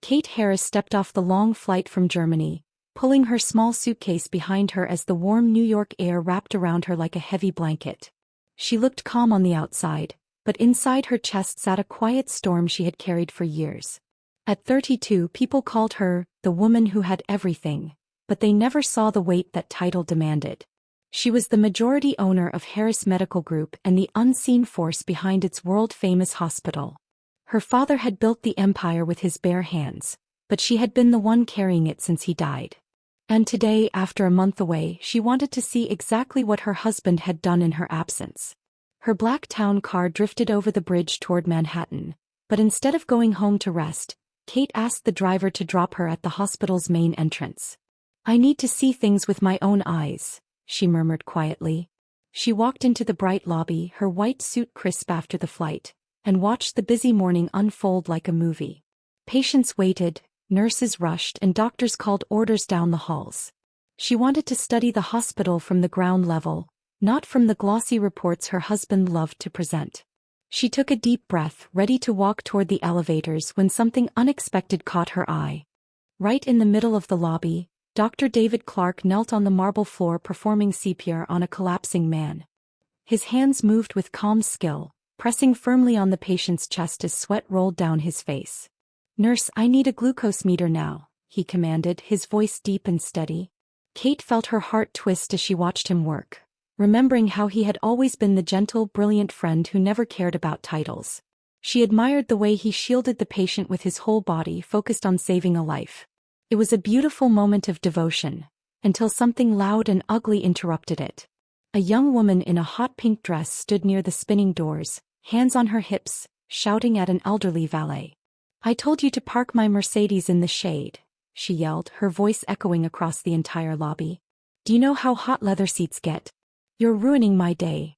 Kate Harris stepped off the long flight from Germany, pulling her small suitcase behind her as the warm New York air wrapped around her like a heavy blanket. She looked calm on the outside, but inside her chest sat a quiet storm she had carried for years. At 32, people called her the woman who had everything, but they never saw the weight that title demanded. She was the majority owner of Harris Medical Group and the unseen force behind its world-famous hospital. Her father had built the empire with his bare hands, but she had been the one carrying it since he died. And today, after a month away, she wanted to see exactly what her husband had done in her absence. Her black town car drifted over the bridge toward Manhattan, but instead of going home to rest, Kate asked the driver to drop her at the hospital's main entrance. "I need to see things with my own eyes," she murmured quietly. She walked into the bright lobby, her white suit crisp after the flight, and watched the busy morning unfold like a movie. Patients waited, nurses rushed, and doctors called orders down the halls. She wanted to study the hospital from the ground level, not from the glossy reports her husband loved to present. She took a deep breath, ready to walk toward the elevators when something unexpected caught her eye. Right in the middle of the lobby, Dr. David Clark knelt on the marble floor performing CPR on a collapsing man. His hands moved with calm skill, pressing firmly on the patient's chest as sweat rolled down his face. "Nurse, I need a glucose meter now," he commanded, his voice deep and steady. Kate felt her heart twist as she watched him work, remembering how he had always been the gentle, brilliant friend who never cared about titles. She admired the way he shielded the patient with his whole body, focused on saving a life. It was a beautiful moment of devotion, until something loud and ugly interrupted it. A young woman in a hot pink dress stood near the spinning doors, hands on her hips, shouting at an elderly valet. "I told you to park my Mercedes in the shade," she yelled, her voice echoing across the entire lobby. "Do you know how hot leather seats get? You're ruining my day."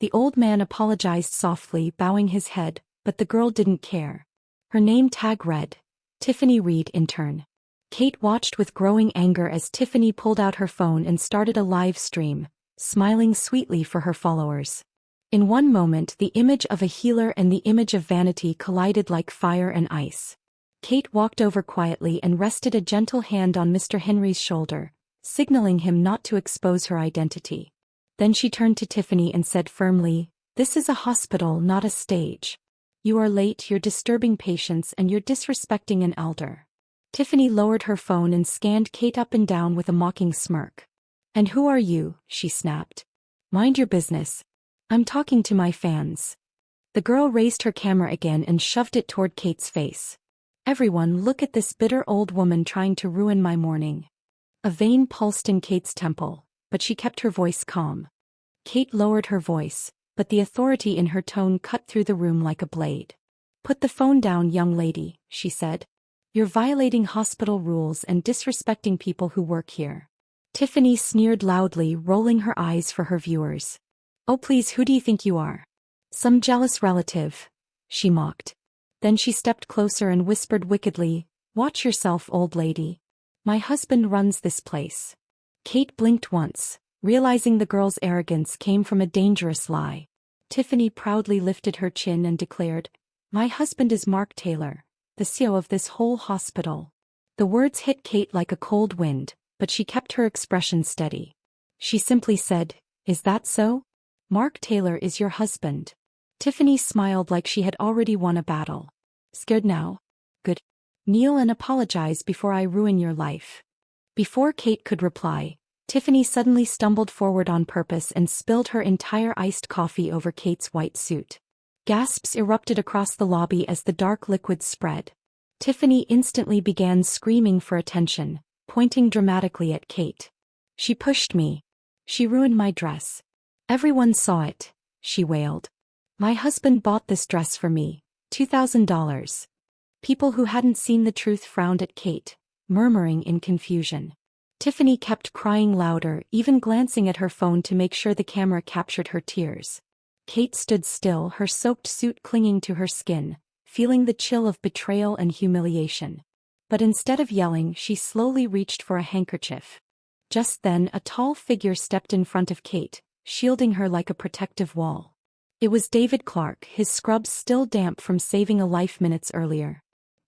The old man apologized softly, bowing his head, but the girl didn't care. Her name tag read, Tiffany Reed, intern. Kate watched with growing anger as Tiffany pulled out her phone and started a live stream, smiling sweetly for her followers. In one moment, the image of a healer and the image of vanity collided like fire and ice. Kate walked over quietly and rested a gentle hand on Mr. Henry's shoulder, signaling him not to expose her identity. Then she turned to Tiffany and said firmly, "This is a hospital, not a stage. You are late, you're disturbing patients, and you're disrespecting an elder." Tiffany lowered her phone and scanned Kate up and down with a mocking smirk. "And who are you?" she snapped. "Mind your business. I'm talking to my fans." The girl raised her camera again and shoved it toward Kate's face. "Everyone, look at this bitter old woman trying to ruin my morning." A vein pulsed in Kate's temple, but she kept her voice calm. Kate lowered her voice, but the authority in her tone cut through the room like a blade. "Put the phone down, young lady," she said. "You're violating hospital rules and disrespecting people who work here." Tiffany sneered loudly, rolling her eyes for her viewers. "Oh please, who do you think you are? Some jealous relative?" she mocked. Then she stepped closer and whispered wickedly, "Watch yourself, old lady. My husband runs this place." Kate blinked once, realizing the girl's arrogance came from a dangerous lie. Tiffany proudly lifted her chin and declared, "My husband is Mark Taylor, the CEO of this whole hospital." The words hit Kate like a cold wind, but she kept her expression steady. She simply said, "Is that so? Mark Taylor is your husband." Tiffany smiled like she had already won a battle. "Scared now? Good. Kneel and apologize before I ruin your life." Before Kate could reply, Tiffany suddenly stumbled forward on purpose and spilled her entire iced coffee over Kate's white suit. Gasps erupted across the lobby as the dark liquid spread. Tiffany instantly began screaming for attention, pointing dramatically at Kate. "She pushed me. She ruined my dress. Everyone saw it," she wailed. "My husband bought this dress for me, $2,000. People who hadn't seen the truth frowned at Kate, murmuring in confusion. Tiffany kept crying louder, even glancing at her phone to make sure the camera captured her tears. Kate stood still, her soaked suit clinging to her skin, feeling the chill of betrayal and humiliation. But instead of yelling, she slowly reached for a handkerchief. Just then, a tall figure stepped in front of Kate, shielding her like a protective wall. It was David Clark, his scrubs still damp from saving a life minutes earlier.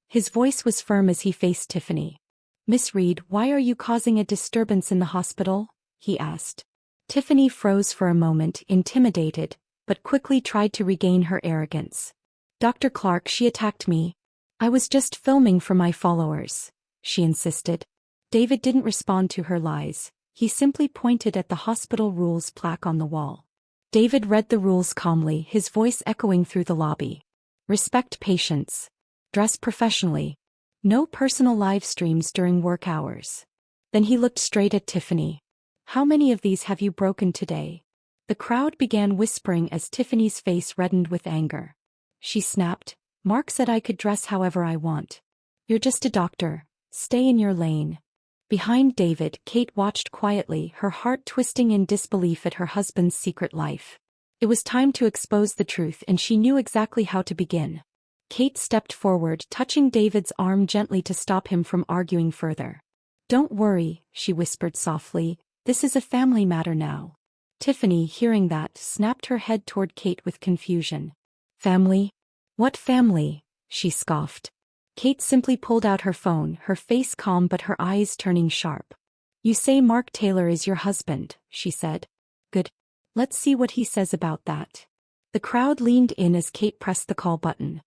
His voice was firm as he faced Tiffany. "Miss Reed, why are you causing a disturbance in the hospital?" he asked. Tiffany froze for a moment, intimidated, but quickly tried to regain her arrogance. "Dr. Clark, she attacked me. I was just filming for my followers," she insisted. David didn't respond to her lies. He simply pointed at the hospital rules plaque on the wall. David read the rules calmly, his voice echoing through the lobby. "Respect patients. Dress professionally. No personal live streams during work hours." Then he looked straight at Tiffany. "How many of these have you broken today?" The crowd began whispering as Tiffany's face reddened with anger. She snapped, "Mark said I could dress however I want. You're just a doctor. Stay in your lane." Behind David, Kate watched quietly, her heart twisting in disbelief at her husband's secret life. It was time to expose the truth, and she knew exactly how to begin. Kate stepped forward, touching David's arm gently to stop him from arguing further. "Don't worry," she whispered softly, "this is a family matter now." Tiffany, hearing that, snapped her head toward Kate with confusion. "Family? What family?" she scoffed. Kate simply pulled out her phone, her face calm but her eyes turning sharp. "You say Mark Taylor is your husband," she said. "Good. Let's see what he says about that." The crowd leaned in as Kate pressed the call button.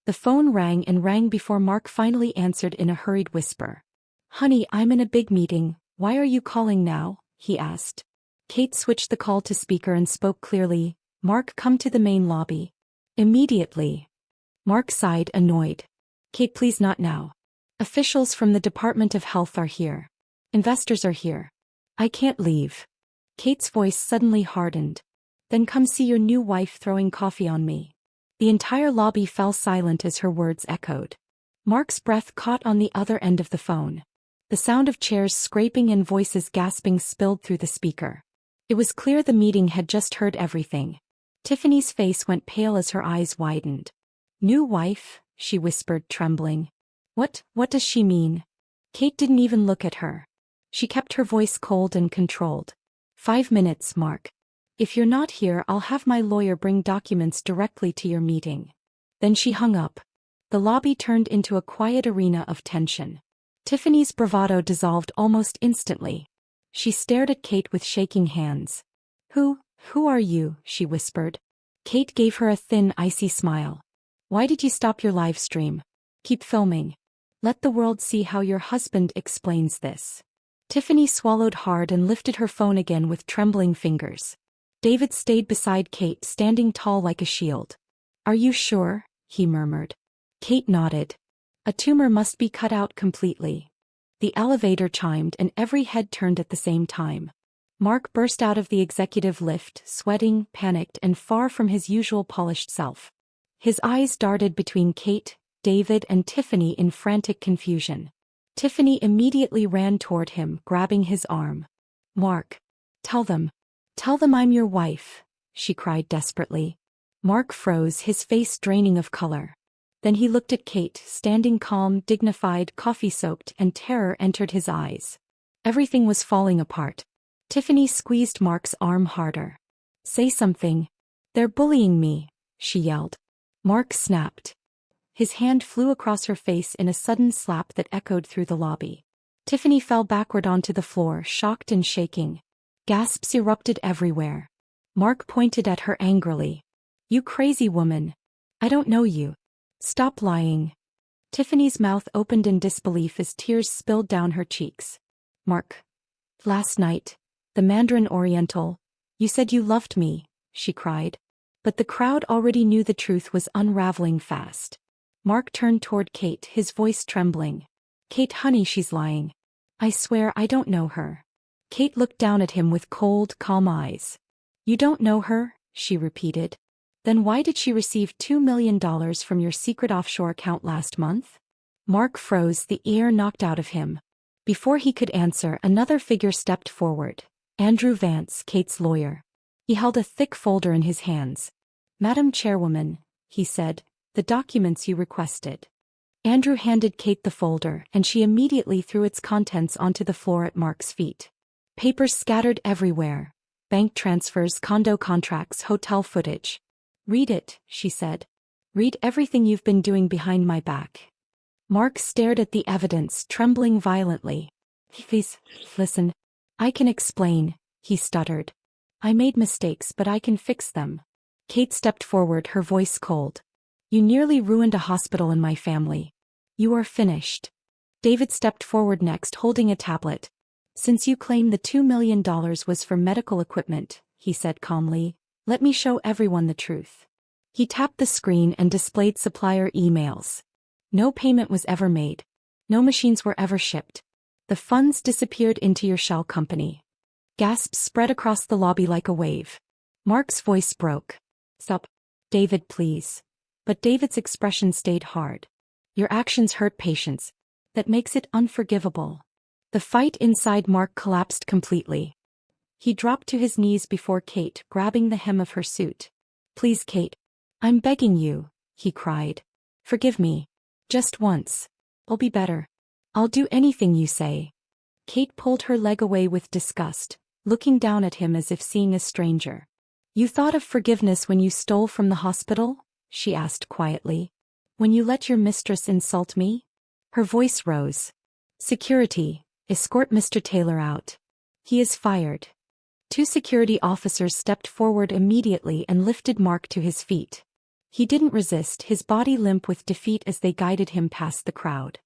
The phone rang and rang before Mark finally answered in a hurried whisper. "Honey, I'm in a big meeting. Why are you calling now?" he asked. Kate switched the call to speaker and spoke clearly. "Mark, come to the main lobby. Immediately." Mark sighed, annoyed. "Kate, please, not now. Officials from the Department of Health are here. Investors are here. I can't leave." Kate's voice suddenly hardened. "Then come see your new wife throwing coffee on me." The entire lobby fell silent as her words echoed. Mark's breath caught on the other end of the phone. The sound of chairs scraping and voices gasping spilled through the speaker. It was clear the meeting had just heard everything. Tiffany's face went pale as her eyes widened. "New wife?" she whispered, trembling. What does she mean?" Kate didn't even look at her. She kept her voice cold and controlled. 5 minutes, Mark. If you're not here, I'll have my lawyer bring documents directly to your meeting." Then she hung up. The lobby turned into a quiet arena of tension. Tiffany's bravado dissolved almost instantly. She stared at Kate with shaking hands. Who are you?" she whispered. Kate gave her a thin, icy smile. "Why did you stop your live stream? Keep filming. Let the world see how your husband explains this." Tiffany swallowed hard and lifted her phone again with trembling fingers. David stayed beside Kate, standing tall like a shield. "Are you sure?" he murmured. Kate nodded. "A tumor must be cut out completely." The elevator chimed and every head turned at the same time. Mark burst out of the executive lift, sweating, panicked, and far from his usual polished self. His eyes darted between Kate, David, and Tiffany in frantic confusion. Tiffany immediately ran toward him, grabbing his arm. "Mark, tell them I'm your wife," she cried desperately. Mark froze, his face draining of color. Then he looked at Kate, standing calm, dignified, coffee-soaked, and terror entered his eyes. Everything was falling apart. Tiffany squeezed Mark's arm harder. "Say something. They're bullying me," she yelled. Mark snapped. His hand flew across her face in a sudden slap that echoed through the lobby. Tiffany fell backward onto the floor, shocked and shaking. Gasps erupted everywhere. Mark pointed at her angrily. "You crazy woman. I don't know you. Stop lying." Tiffany's mouth opened in disbelief as tears spilled down her cheeks. "Mark, last night, the Mandarin Oriental, you said you loved me," she cried. But the crowd already knew the truth was unraveling fast. Mark turned toward Kate, his voice trembling. "Kate, honey, she's lying. I swear I don't know her." Kate looked down at him with cold, calm eyes. "You don't know her?" she repeated. "Then why did she receive $2 million from your secret offshore account last month?" Mark froze, the air knocked out of him. Before he could answer, another figure stepped forward. Andrew Vance, Kate's lawyer. He held a thick folder in his hands. "Madam Chairwoman," he said, "the documents you requested." Andrew handed Kate the folder, and she immediately threw its contents onto the floor at Mark's feet. Papers scattered everywhere. Bank transfers, condo contracts, hotel footage. "Read it," she said. "Read everything you've been doing behind my back." Mark stared at the evidence, trembling violently. Please, listen. I can explain, he stuttered. I made mistakes, but I can fix them. Kate stepped forward, her voice cold. You nearly ruined a hospital in my family. You are finished. David stepped forward next, holding a tablet. Since you claim the $2 million was for medical equipment, he said calmly, let me show everyone the truth. He tapped the screen and displayed supplier emails. No payment was ever made. No machines were ever shipped. The funds disappeared into your shell company. Gasps spread across the lobby like a wave. Mark's voice broke. Stop. David, please. But David's expression stayed hard. Your actions hurt patients. That makes it unforgivable. The fight inside Mark collapsed completely. He dropped to his knees before Kate, grabbing the hem of her suit. Please, Kate. I'm begging you, he cried. Forgive me. Just once. I'll be better. I'll do anything you say. Kate pulled her leg away with disgust, looking down at him as if seeing a stranger. You thought of forgiveness when you stole from the hospital? She asked quietly. When you let your mistress insult me? Her voice rose. Security, escort Mr. Taylor out. He is fired. 2 security officers stepped forward immediately and lifted Mark to his feet. He didn't resist, his body limp with defeat as they guided him past the crowd.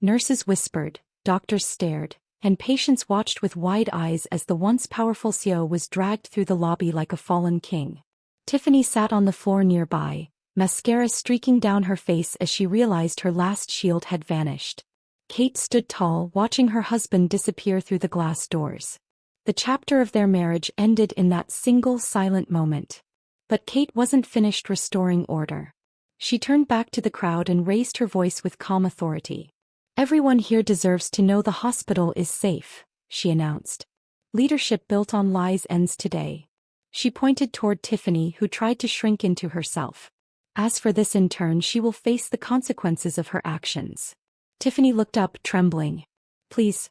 Nurses whispered, doctors stared, and patients watched with wide eyes as the once powerful CEO was dragged through the lobby like a fallen king. Tiffany sat on the floor nearby, mascara streaking down her face as she realized her last shield had vanished. Kate stood tall, watching her husband disappear through the glass doors. The chapter of their marriage ended in that single silent moment. But Kate wasn't finished restoring order. She turned back to the crowd and raised her voice with calm authority. Everyone here deserves to know the hospital is safe, she announced. Leadership built on lies ends today. She pointed toward Tiffany, who tried to shrink into herself. As for this intern, she will face the consequences of her actions. Tiffany looked up, trembling. Please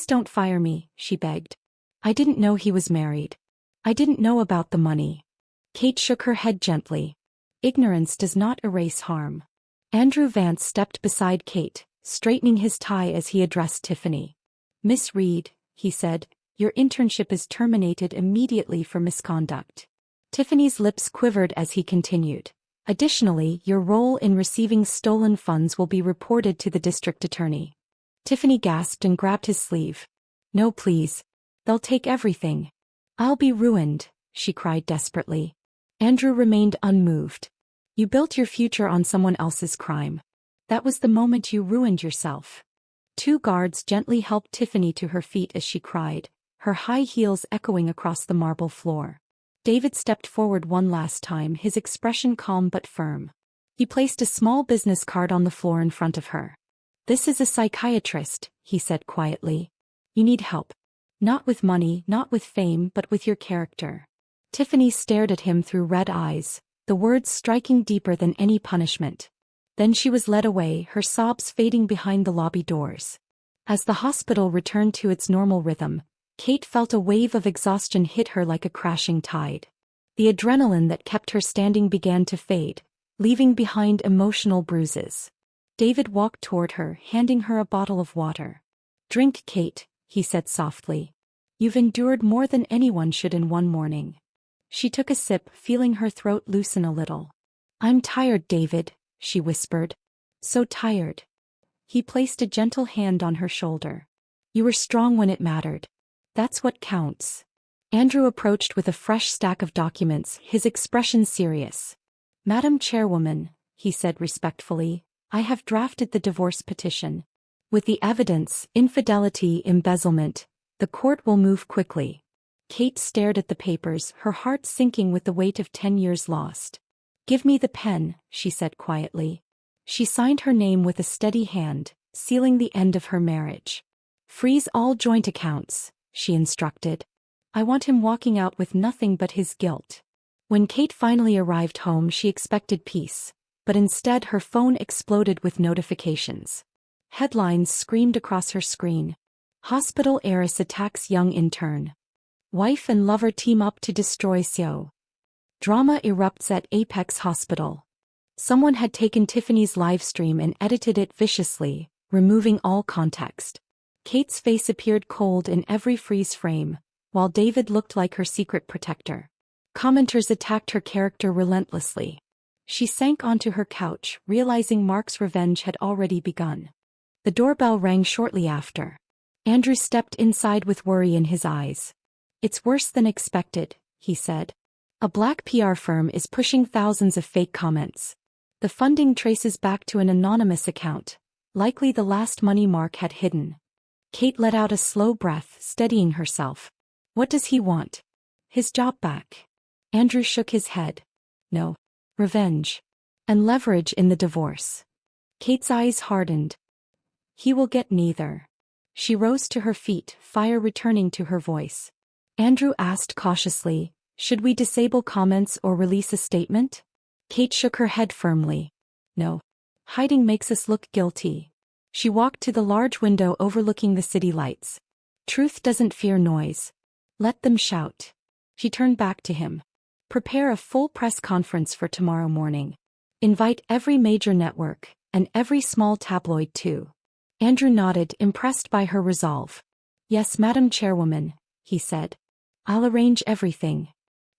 don't fire me, she begged. I didn't know he was married. I didn't know about the money. Kate shook her head gently. Ignorance does not erase harm. Andrew Vance stepped beside Kate, straightening his tie as he addressed Tiffany. Miss Reed, he said, your internship is terminated immediately for misconduct. Tiffany's lips quivered as he continued. Additionally, your role in receiving stolen funds will be reported to the district attorney. Tiffany gasped and grabbed his sleeve. No, please. They'll take everything. I'll be ruined, she cried desperately. Andrew remained unmoved. You built your future on someone else's crime. That was the moment you ruined yourself. 2 guards gently helped Tiffany to her feet as she cried, her high heels echoing across the marble floor. David stepped forward one last time, his expression calm but firm. He placed a small business card on the floor in front of her. This is a psychiatrist, he said quietly. You need help. Not with money, not with fame, but with your character. Tiffany stared at him through red eyes, the words striking deeper than any punishment. Then she was led away, her sobs fading behind the lobby doors. As the hospital returned to its normal rhythm, Kate felt a wave of exhaustion hit her like a crashing tide. The adrenaline that kept her standing began to fade, leaving behind emotional bruises. David walked toward her, handing her a bottle of water. Drink, Kate, he said softly. You've endured more than anyone should in one morning. She took a sip, feeling her throat loosen a little. I'm tired, David, she whispered. So tired. He placed a gentle hand on her shoulder. You were strong when it mattered. That's what counts. Andrew approached with a fresh stack of documents, his expression serious. Madam Chairwoman, he said respectfully, I have drafted the divorce petition. With the evidence, infidelity, embezzlement, the court will move quickly. Kate stared at the papers, her heart sinking with the weight of 10 years lost. Give me the pen, she said quietly. She signed her name with a steady hand, sealing the end of her marriage. Freeze all joint accounts, she instructed. I want him walking out with nothing but his guilt. When Kate finally arrived home, she expected peace, but instead her phone exploded with notifications. Headlines screamed across her screen. Hospital heiress attacks young intern. Wife and lover team up to destroy CEO. Drama erupts at Apex Hospital. Someone had taken Tiffany's live stream and edited it viciously, removing all context. Kate's face appeared cold in every freeze frame, while David looked like her secret protector. Commenters attacked her character relentlessly. She sank onto her couch, realizing Mark's revenge had already begun. The doorbell rang shortly after. Andrew stepped inside with worry in his eyes. "It's worse than expected," he said. "A black PR firm is pushing thousands of fake comments. The funding traces back to an anonymous account, likely the last money Mark had hidden." Kate let out a slow breath, steadying herself. "What does he want?" "His job back." Andrew shook his head. "No. Revenge. And leverage in the divorce." Kate's eyes hardened. "He will get neither." She rose to her feet, fire returning to her voice. Andrew asked cautiously, "Should we disable comments or release a statement?" Kate shook her head firmly. "No. Hiding makes us look guilty." She walked to the large window overlooking the city lights. "Truth doesn't fear noise. Let them shout." She turned back to him. "Prepare a full press conference for tomorrow morning. Invite every major network, and every small tabloid too." Andrew nodded, impressed by her resolve. "Yes, Madam Chairwoman," he said. "I'll arrange everything."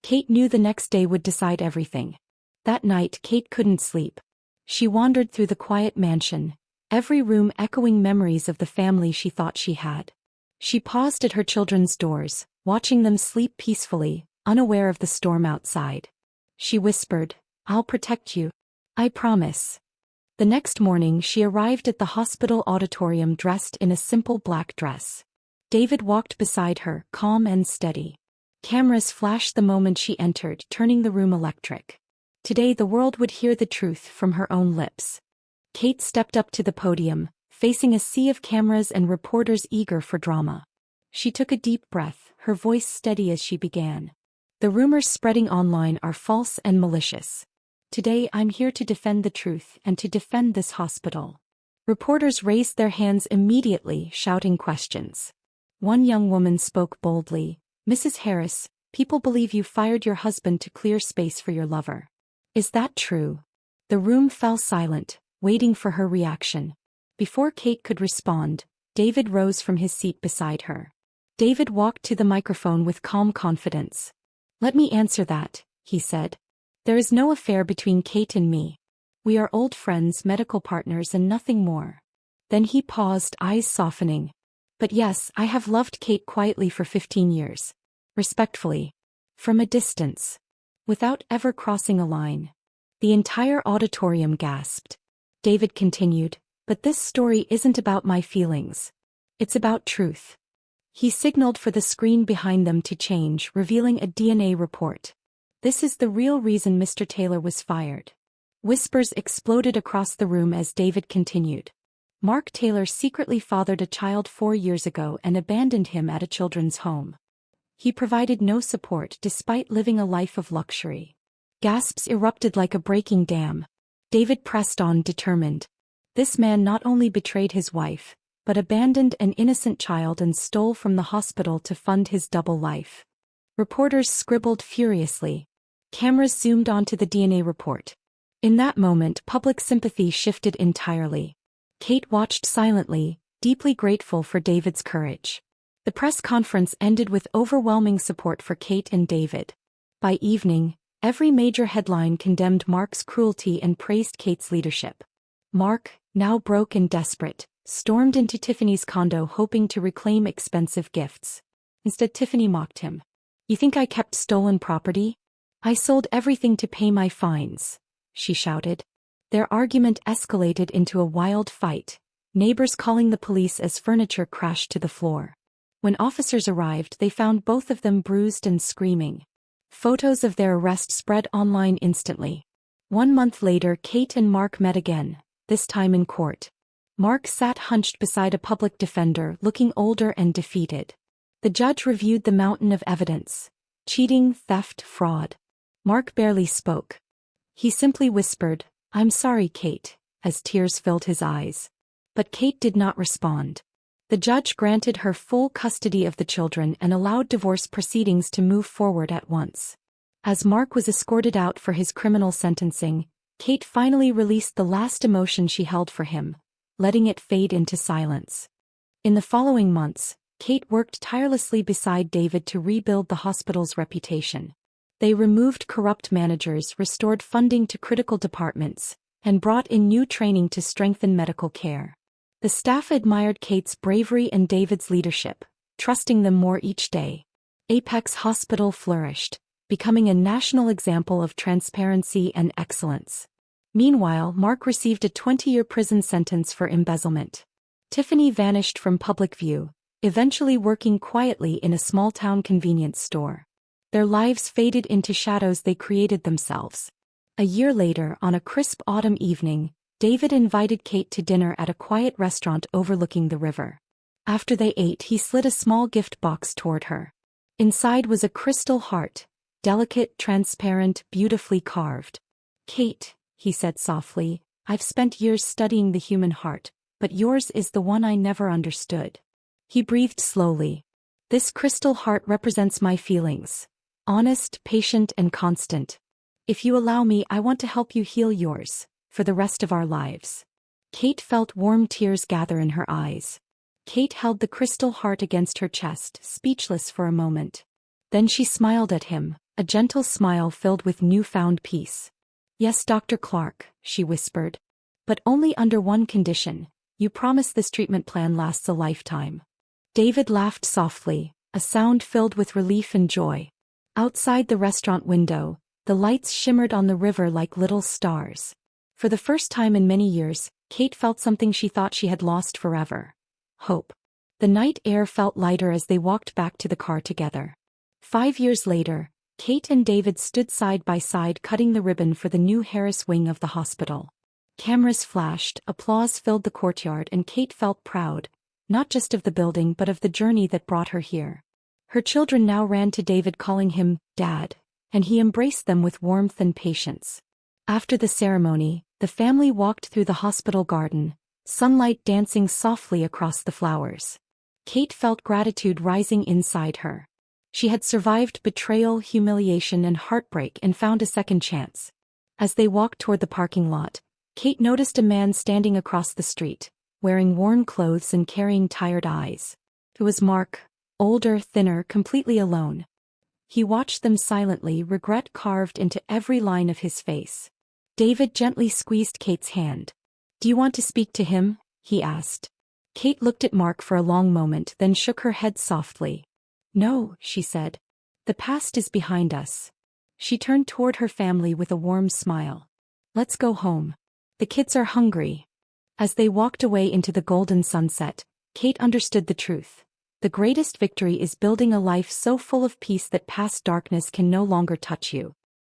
Kate knew the next day would decide everything. That night Kate couldn't sleep. She wandered through the quiet mansion, every room echoing memories of the family she thought she had. She paused at her children's doors, watching them sleep peacefully, unaware of the storm outside. She whispered, "I'll protect you. I promise." The next morning she arrived at the hospital auditorium dressed in a simple black dress. David walked beside her, calm and steady. Cameras flashed the moment she entered, turning the room electric. Today the world would hear the truth from her own lips. Kate stepped up to the podium, facing a sea of cameras and reporters eager for drama. She took a deep breath, her voice steady as she began. "The rumors spreading online are false and malicious. Today I'm here to defend the truth and to defend this hospital." Reporters raised their hands immediately, shouting questions. One young woman spoke boldly, "Mrs. Harris, people believe you fired your husband to clear space for your lover. Is that true?" The room fell silent, waiting for her reaction. Before Kate could respond, David rose from his seat beside her. David walked to the microphone with calm confidence. "Let me answer that," he said. "There is no affair between Kate and me. We are old friends, medical partners, and nothing more." Then he paused, eyes softening. "But yes, I have loved Kate quietly for 15 years. Respectfully. From a distance. Without ever crossing a line." The entire auditorium gasped. David continued, "But this story isn't about my feelings. It's about truth." He signaled for the screen behind them to change, revealing a DNA report. "This is the real reason Mr. Taylor was fired." Whispers exploded across the room as David continued. "Mark Taylor secretly fathered a child 4 years ago and abandoned him at a children's home. He provided no support despite living a life of luxury." Gasps erupted like a breaking dam. David pressed on, determined. "This man not only betrayed his wife, but abandoned an innocent child and stole from the hospital to fund his double life." Reporters scribbled furiously. Cameras zoomed onto the DNA report. In that moment, public sympathy shifted entirely. Kate watched silently, deeply grateful for David's courage. The press conference ended with overwhelming support for Kate and David. By evening, every major headline condemned Mark's cruelty and praised Kate's leadership. Mark, now broke and desperate, stormed into Tiffany's condo hoping to reclaim expensive gifts. Instead, Tiffany mocked him. "You think I kept stolen property? I sold everything to pay my fines," she shouted. Their argument escalated into a wild fight, neighbors calling the police as furniture crashed to the floor. When officers arrived, they found both of them bruised and screaming. Photos of their arrest spread online instantly. 1 month later, Kate and Mark met again, this time in court. Mark sat hunched beside a public defender, looking older and defeated. The judge reviewed the mountain of evidence: cheating, theft, fraud. Mark barely spoke. He simply whispered, "I'm sorry, Kate," as tears filled his eyes. But Kate did not respond. The judge granted her full custody of the children and allowed divorce proceedings to move forward at once. As Mark was escorted out for his criminal sentencing, Kate finally released the last emotion she held for him, letting it fade into silence. In the following months, Kate worked tirelessly beside David to rebuild the hospital's reputation. They removed corrupt managers, restored funding to critical departments, and brought in new training to strengthen medical care. The staff admired Kate's bravery and David's leadership, trusting them more each day. Apex Hospital flourished, becoming a national example of transparency and excellence. Meanwhile, Mark received a 20-year prison sentence for embezzlement. Tiffany vanished from public view, eventually working quietly in a small-town convenience store. Their lives faded into shadows they created themselves. A year later, on a crisp autumn evening, David invited Kate to dinner at a quiet restaurant overlooking the river. After they ate, he slid a small gift box toward her. Inside was a crystal heart, delicate, transparent, beautifully carved. "Kate," he said softly, "I've spent years studying the human heart, but yours is the one I never understood." He breathed slowly. "This crystal heart represents my feelings. Honest, patient, and constant. If you allow me, I want to help you heal yours, for the rest of our lives." Kate felt warm tears gather in her eyes. Kate held the crystal heart against her chest, speechless for a moment. Then she smiled at him, a gentle smile filled with newfound peace. "Yes, Dr. Clark," she whispered. "But only under one condition. You promise this treatment plan lasts a lifetime." David laughed softly, a sound filled with relief and joy. Outside the restaurant window, the lights shimmered on the river like little stars. For the first time in many years, Kate felt something she thought she had lost forever: hope. The night air felt lighter as they walked back to the car together. 5 years later, Kate and David stood side by side cutting the ribbon for the new Harris wing of the hospital. Cameras flashed, applause filled the courtyard, and Kate felt proud, not just of the building but of the journey that brought her here. Her children now ran to David calling him Dad, and he embraced them with warmth and patience. After the ceremony, the family walked through the hospital garden, sunlight dancing softly across the flowers. Kate felt gratitude rising inside her. She had survived betrayal, humiliation, and heartbreak and found a second chance. As they walked toward the parking lot, Kate noticed a man standing across the street, wearing worn clothes and carrying tired eyes. It was Mark, older, thinner, completely alone. He watched them silently, regret carved into every line of his face. David gently squeezed Kate's hand. "Do you want to speak to him?" he asked. Kate looked at Mark for a long moment, then shook her head softly. "No," she said. "The past is behind us." She turned toward her family with a warm smile. "Let's go home. The kids are hungry." As they walked away into the golden sunset, Kate understood the truth. The greatest victory is building a life so full of peace that past darkness can no longer touch you.